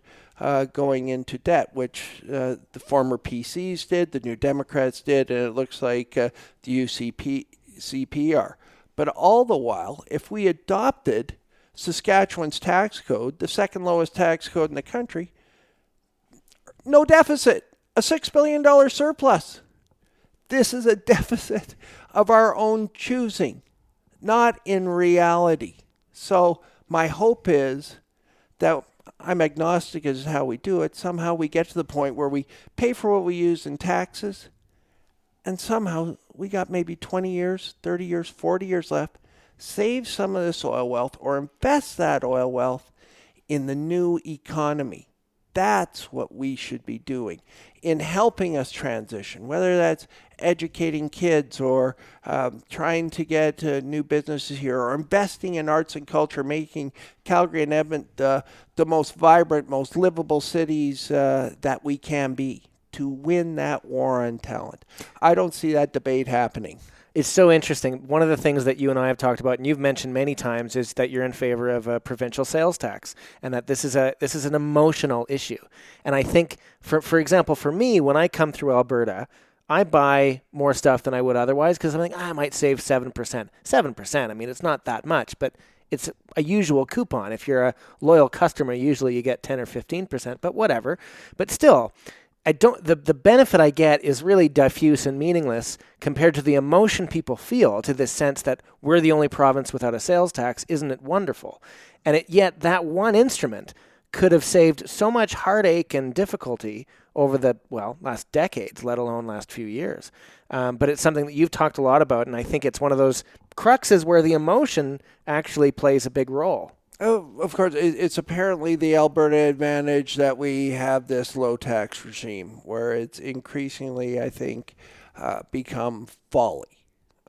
going into debt, which the former PCs did, the New Democrats did, and it looks like the UCP are. But all the while, if we adopted Saskatchewan's tax code, the second lowest tax code in the country, no deficit, a $6 billion surplus. This is a deficit of our own choosing, not in reality. So my hope is that, I'm agnostic as to how we do it, somehow we get to the point where we pay for what we use in taxes, and somehow we got maybe 20 years, 30 years, 40 years left, save some of this oil wealth or invest that oil wealth in the new economy. That's what we should be doing in helping us transition, whether that's educating kids or trying to get new businesses here or investing in arts and culture, making Calgary and Edmonton the most vibrant, most livable cities that we can be to win that war on talent. I don't see that debate happening. It's so interesting. One of the things that you and I have talked about, and you've mentioned many times, is that you're in favor of a provincial sales tax, and that this is an emotional issue. And I think, for example, for me, when I come through Alberta, I buy more stuff than I would otherwise because I'm like, I might save 7%. 7%, I mean, it's not that much, but it's a usual coupon. If you're a loyal customer, usually you get 10 or 15%, but whatever. But still, the benefit I get is really diffuse and meaningless compared to the emotion people feel to this sense that we're the only province without a sales tax. Isn't it wonderful? And yet that one instrument could have saved so much heartache and difficulty over the, last decades, let alone last few years. But it's something that you've talked a lot about, and I think it's one of those cruxes where the emotion actually plays a big role. Oh, of course, it's apparently the Alberta advantage that we have this low tax regime where it's increasingly, I think, become folly.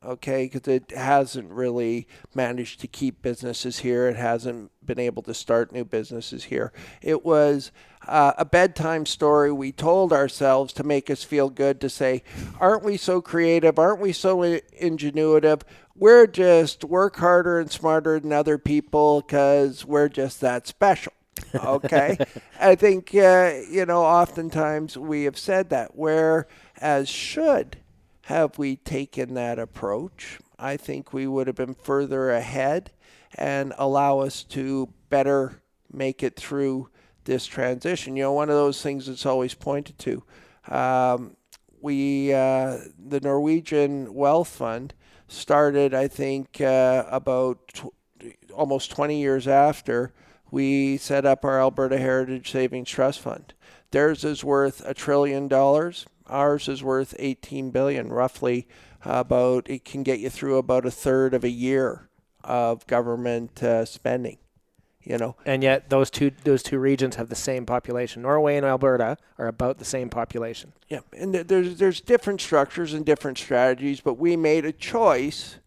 Okay, because it hasn't really managed to keep businesses here. It hasn't been able to start new businesses here. It was a bedtime story we told ourselves to make us feel good, to say, aren't we so creative? Aren't we so ingenuitive? We're just work harder and smarter than other people because we're just that special. Okay. I think, oftentimes we have said that, whereas should have we taken that approach, I think we would have been further ahead and allow us to better make it through this transition. One of those things that's always pointed to, the Norwegian Wealth Fund started, I think, about almost 20 years after we set up our Alberta Heritage Savings Trust Fund. Theirs is worth $1 trillion. Ours is worth $18 billion, roughly. It can get you through about a third of a year of government spending. And yet those two regions have the same population. Norway and Alberta are about the same population. Yeah, and there's different structures and different strategies, but we made a choice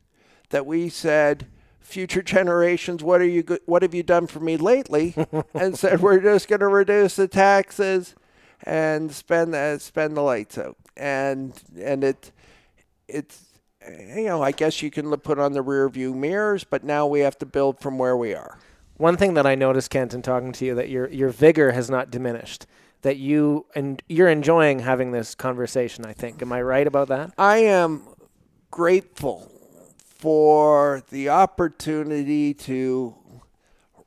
that we said, future generations, what have you done for me lately? And said we're just going to reduce the taxes and spend the lights out. And it's I guess you can put on the rear view mirrors, but now we have to build from where we are. One thing that I noticed, Kent, in talking to you, that your vigor has not diminished, that you're enjoying having this conversation, I think. Am I right about that? I am grateful for the opportunity to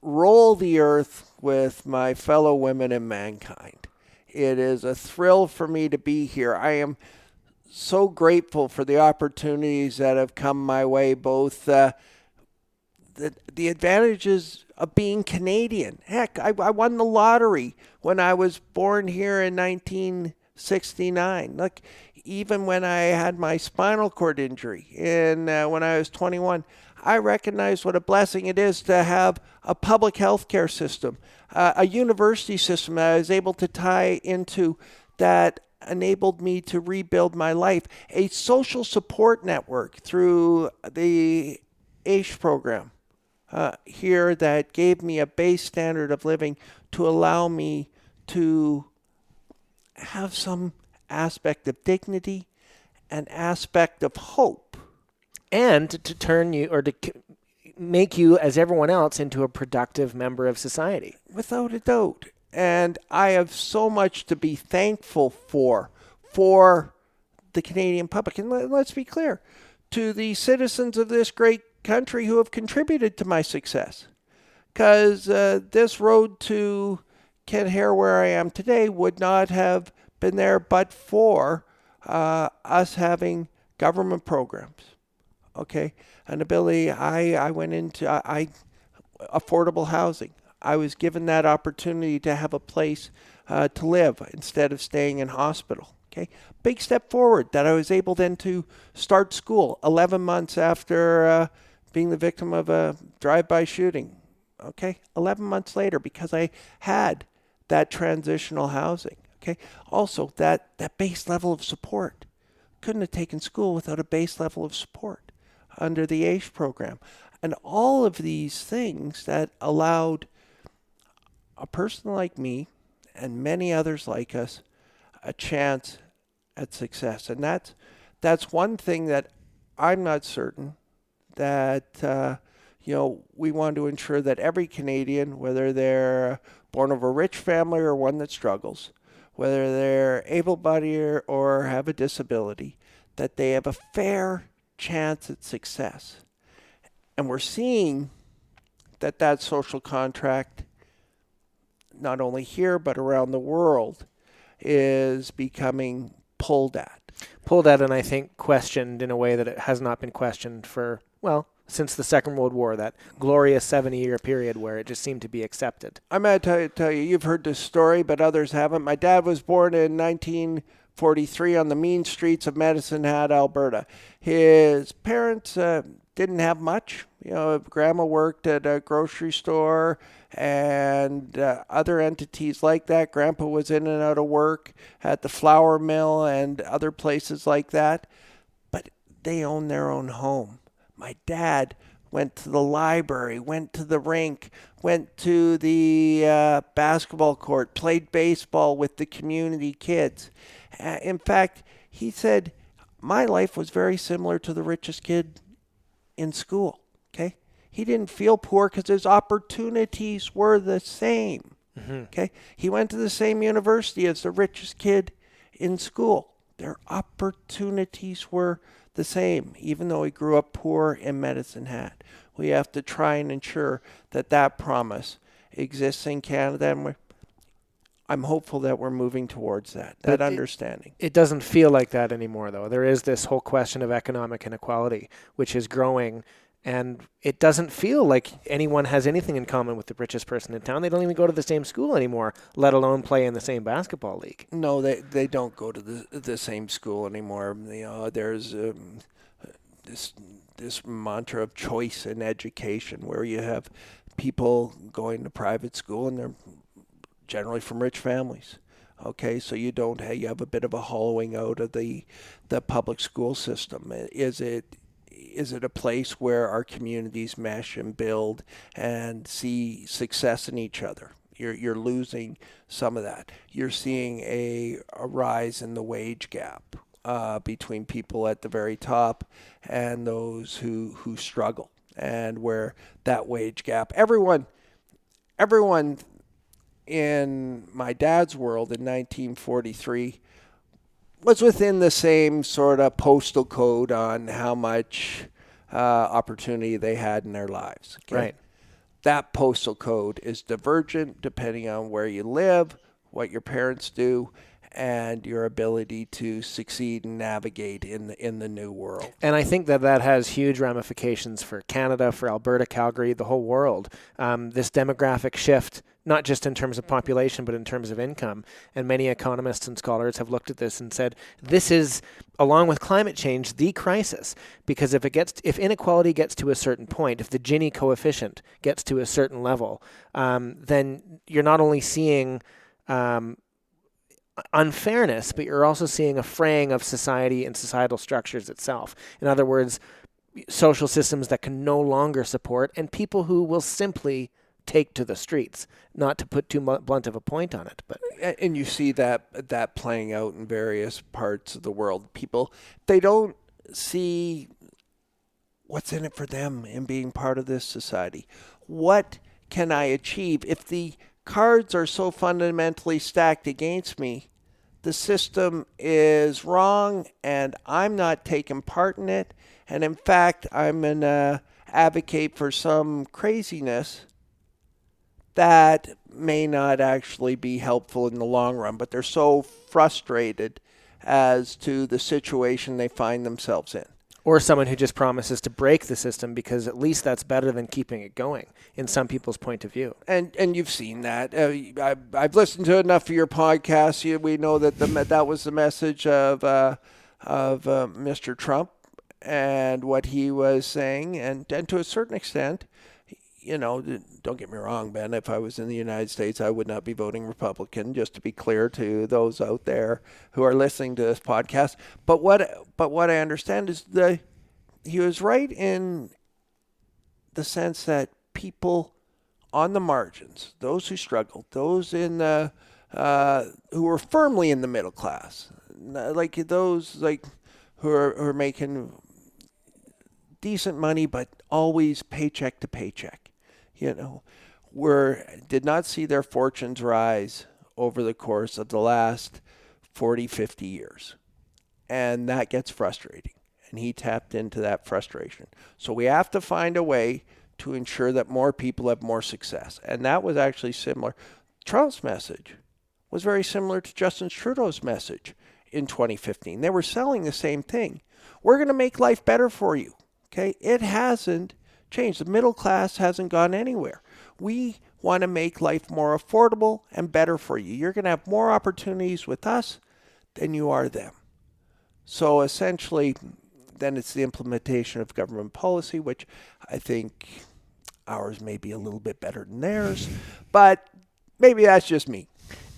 roll the earth with my fellow women and mankind. It is a thrill for me to be here. I am so grateful for the opportunities that have come my way, both the advantages of being Canadian. Heck, I won the lottery when I was born here in 1969. Look, even when I had my spinal cord injury when I was 21, I recognized what a blessing it is to have a public health care system, a university system that I was able to tie into that enabled me to rebuild my life, a social support network through the HSC program here that gave me a base standard of living to allow me to have some aspect of dignity, an aspect of hope. And to turn you, or to make you, as everyone else, into a productive member of society. Without a doubt. And I have so much to be thankful for the Canadian public. And let's be clear, to the citizens of this great country who have contributed to my success. Because this road to Hehr, where I am today, would not have been there but for us having government programs. Okay, an ability. I went into affordable housing. I was given that opportunity to have a place to live instead of staying in hospital. Okay, big step forward that I was able then to start school 11 months after being the victim of a drive-by shooting. Okay, 11 months later, because I had that transitional housing. Okay. Also, that base level of support. Couldn't have taken school without a base level of support under the Hehr program. And all of these things that allowed a person like me and many others like us a chance at success. And that's one thing that I'm not certain that we want to ensure that every Canadian, whether they're born of a rich family or one that struggles, whether they're able-bodied or have a disability, that they have a fair chance at success. And we're seeing that social contract, not only here but around the world, is becoming pulled at. And I think questioned in a way that it has not been questioned for, since the Second World War, that glorious 70-year period where it just seemed to be accepted. I'm going to tell you, you've heard this story, but others haven't. My dad was born in 1943 on the mean streets of Medicine Hat, Alberta. His parents didn't have much. Grandma worked at a grocery store and other entities like that. Grandpa was in and out of work at the flour mill and other places like that. But they owned their own home. My dad went to the library, went to the rink, went to the basketball court, played baseball with the community kids. In fact, he said, my life was very similar to the richest kid in school. Okay? He didn't feel poor because his opportunities were the same. Mm-hmm. Okay? He went to the same university as the richest kid in school. Their opportunities were the same, even though he grew up poor in Medicine Hat. We have to try and ensure that promise exists in Canada, and I'm hopeful that we're moving towards that understanding. It doesn't feel like that anymore, though. There is this whole question of economic inequality, which is growing, and it doesn't feel like anyone has anything in common with the richest person in town. They don't even go to the same school anymore, let alone play in the same basketball league. No, they don't go to the same school anymore. There's this mantra of choice in education where you have people going to private school and they're generally from rich families. Okay, so you have a bit of a hollowing out of the public school system. Is it a place where our communities mesh and build and see success in each other? You're losing some of that. You're seeing a rise in the wage gap between people at the very top and those who struggle, and where that wage gap, everyone in my dad's world in 1943 was within the same sort of postal code on how much opportunity they had in their lives. Okay? Right. That postal code is divergent depending on where you live, what your parents do, and your ability to succeed and navigate in the new world. And I think that has huge ramifications for Canada, for Alberta, Calgary, the whole world. This demographic shift, not just in terms of population, but in terms of income. And many economists and scholars have looked at this and said, this is, along with climate change, the crisis. Because if inequality gets to a certain point, if the Gini coefficient gets to a certain level, then you're not only seeing unfairness, but you're also seeing a fraying of society and societal structures itself. In other words, social systems that can no longer support, and people who will simply take to the streets, not to put too blunt of a point on it. And you see that playing out in various parts of the world. People, they don't see what's in it for them in being part of this society. What can I achieve? If the cards are so fundamentally stacked against me, the system is wrong and I'm not taking part in it. And in fact, I'm going to advocate for some craziness that may not actually be helpful in the long run, but they're so frustrated as to the situation they find themselves in. Or someone who just promises to break the system because at least that's better than keeping it going in some people's point of view. And you've seen that. I've listened to enough of your podcasts. We know that that was the message of Mr. Trump and what he was saying. And to a certain extent, don't get me wrong, Ben, if I was in the United States, I would not be voting Republican, just to be clear to those out there who are listening to this podcast. But what I understand is he was right in the sense that people on the margins, those who struggled, those in the who were firmly in the middle class, like those who are making decent money but always paycheck to paycheck, did not see their fortunes rise over the course of the last 40, 50 years. And that gets frustrating. And he tapped into that frustration. So we have to find a way to ensure that more people have more success. And that was actually similar. Trump's message was very similar to Justin Trudeau's message in 2015. They were selling the same thing. We're going to make life better for you. Okay? It hasn't changed. The middle class hasn't gone anywhere. We want to make life more affordable and better for you. You're going to have more opportunities with us than you are them. So essentially, then it's the implementation of government policy, which I think ours may be a little bit better than theirs, but maybe that's just me.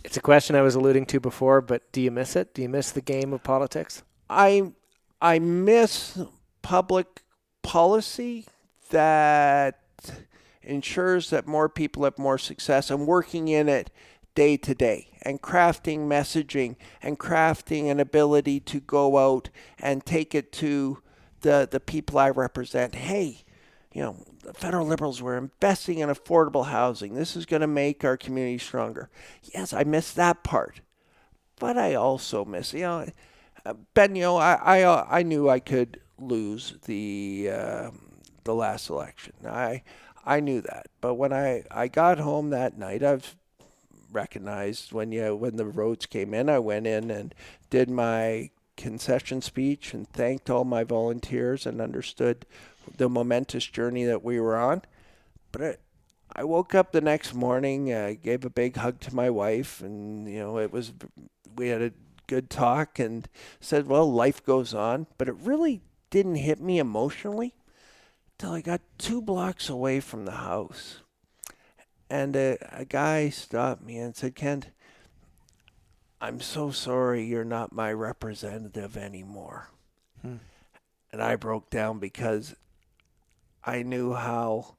It's a question I was alluding to before, but do you miss it? Do you miss the game of politics? I miss public policy that ensures that more people have more success and working in it day to day and crafting messaging and crafting an ability to go out and take it to the people I represent. Hey, the federal Liberals were investing in affordable housing. This is going to make our community stronger. Yes, I miss that part. But I also miss, Ben, I knew I could lose the last election. I knew that. But when I got home that night, I've recognized when the roads came in, I went in and did my concession speech and thanked all my volunteers and understood the momentous journey that we were on. But I woke up the next morning, gave a big hug to my wife, and we had a good talk and said, well, life goes on. But it really didn't hit me emotionally till I got 2 blocks away from the house. And a guy stopped me and said, Kent, I'm so sorry you're not my representative anymore. And I broke down because I knew how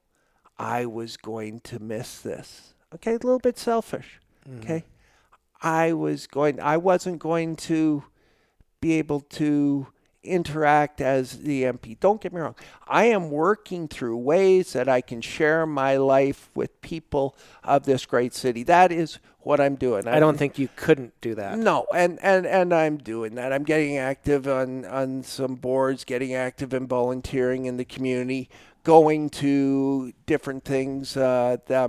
I was going to miss this. Okay, a little bit selfish. Okay. I wasn't going to be able to interact as the MP. Don't get me wrong. I am working through ways that I can share my life with people of this great city. That is what I'm doing. I don't think you couldn't do that. No, and I'm doing that. I'm getting active on some boards, getting active in volunteering in the community, going to different things,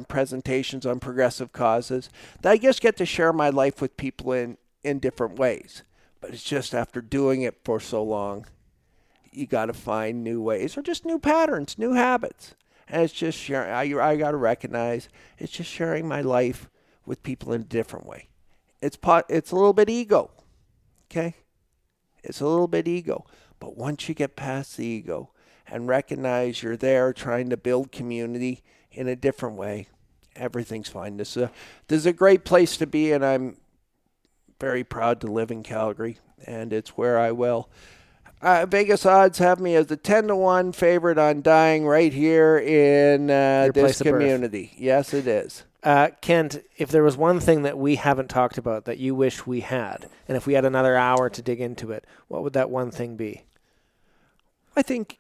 presentations on progressive causes. That I just get to share my life with people in different ways. But it's just after doing it for so long, you got to find new ways or just new patterns, new habits. And it's just sharing. I got to recognize it's just sharing my life with people in a different way. It's a little bit ego, okay? It's a little bit ego. But once you get past the ego and recognize you're there trying to build community in a different way, everything's fine. This is a great place to be, and I'm very proud to live in Calgary, and it's where I will. Vegas odds have me as the 10-1 favorite on dying right here in this community. Yes, it is. Kent, if there was one thing that we haven't talked about that you wish we had, and if we had another hour to dig into it, what would that one thing be? I think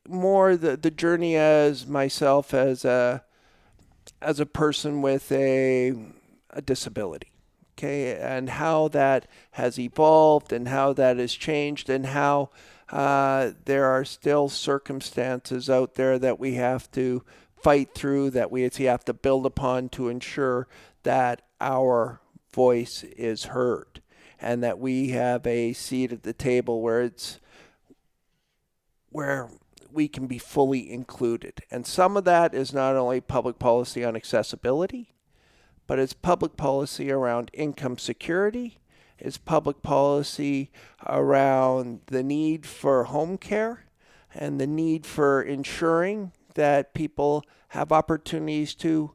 more the journey as myself as a person with a disability. Okay, and how that has evolved and how that has changed and how there are still circumstances out there that we have to fight through, that we have to build upon to ensure that our voice is heard and that we have a seat at the table where we can be fully included. And some of that is not only public policy on accessibility, but it's public policy around income security. It's public policy around the need for home care and the need for ensuring that people have opportunities to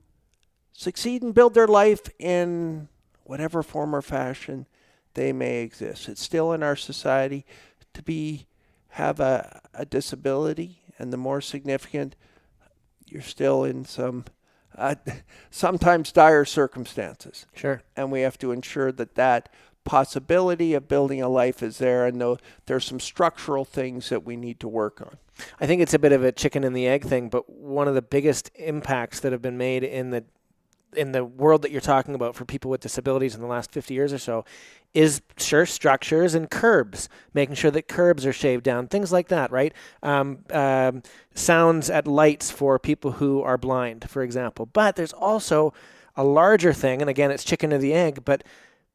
succeed and build their life in whatever form or fashion they may exist. It's still in our society to have a disability, and the more significant, you're still in some sometimes dire circumstances. Sure. And we have to ensure that possibility of building a life is there, and there's some structural things that we need to work on. I think it's a bit of a chicken and the egg thing, but one of the biggest impacts that have been made in the world that you're talking about for people with disabilities in the last 50 years or so is structures and curbs, making sure that curbs are shaved down, things like that, right? Sounds at lights for people who are blind, for example. But there's also a larger thing, and again, it's chicken or the egg, but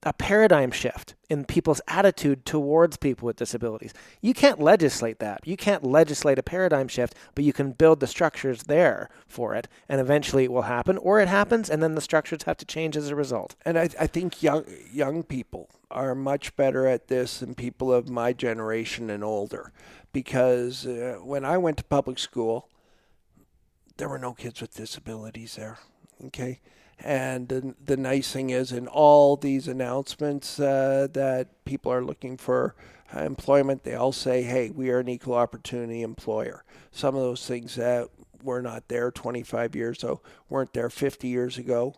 a paradigm shift in people's attitude towards people with disabilities. You can't legislate that. You can't legislate a paradigm shift, but you can build the structures there for it, and eventually it will happen, or it happens, and then the structures have to change as a result. And I think young people are much better at this than people of my generation and older, because when I went to public school, there were no kids with disabilities there, okay? And the nice thing is, in all these announcements that people are looking for employment, they all say, hey, we are an equal opportunity employer. Some of those things that were not there 25 years ago weren't there 50 years ago,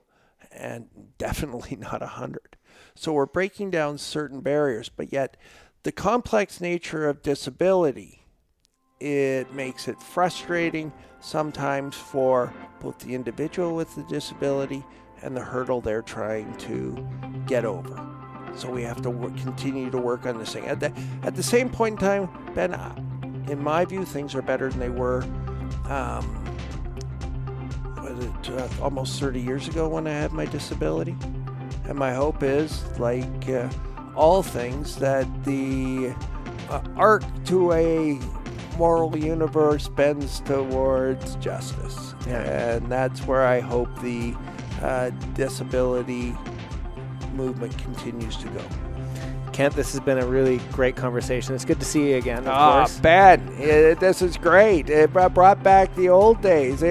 and definitely not 100. So we're breaking down certain barriers, but yet the complex nature of disability, it makes it frustrating sometimes for both the individual with the disability and the hurdle they're trying to get over. So we have to continue to work on this thing. At the same point in time, Ben, in my view, things are better than they were almost 30 years ago when I had my disability. And my hope is, like all things, that the arc to a moral universe bends towards justice. Yeah. And that's where I hope the disability movement continues to go. Kent, this has been a really great conversation. It's good to see you again, of course. Ben, this is great. It brought back the old days.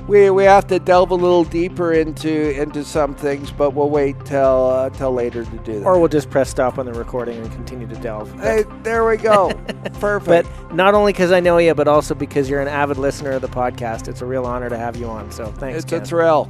We have to delve a little deeper into some things, but we'll wait till later to do that. Or we'll just press stop on the recording and continue to delve. There we go. Perfect. But not only because I know you, but also because you're an avid listener of the podcast. It's a real honor to have you on. So thanks, Kent. It's a thrill.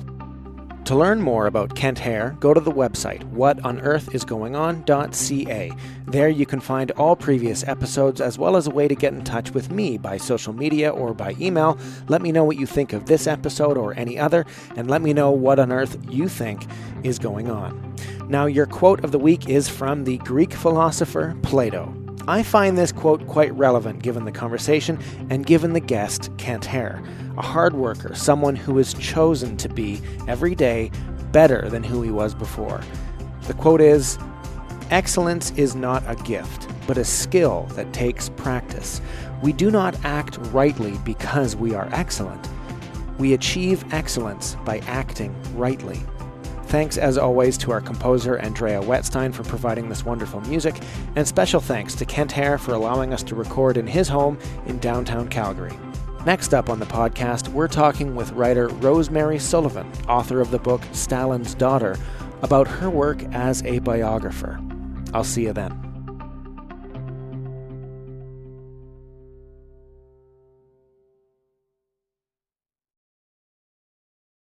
To learn more about Kent Hehr, go to the website whatonearthisgoingon.ca. There you can find all previous episodes, as well as a way to get in touch with me by social media or by email. Let me know what you think of this episode or any other, and let me know what on earth you think is going on. Now, your quote of the week is from the Greek philosopher Plato. I find this quote quite relevant given the conversation and given the guest, Kent Hehr, a hard worker, someone who has chosen to be, every day, better than who he was before. The quote is, "Excellence is not a gift, but a skill that takes practice. We do not act rightly because we are excellent. We achieve excellence by acting rightly." Thanks, as always, to our composer, Andrea Wetstein, for providing this wonderful music, and special thanks to Kent Hehr for allowing us to record in his home in downtown Calgary. Next up on the podcast, we're talking with writer Rosemary Sullivan, author of the book Stalin's Daughter, about her work as a biographer. I'll see you then.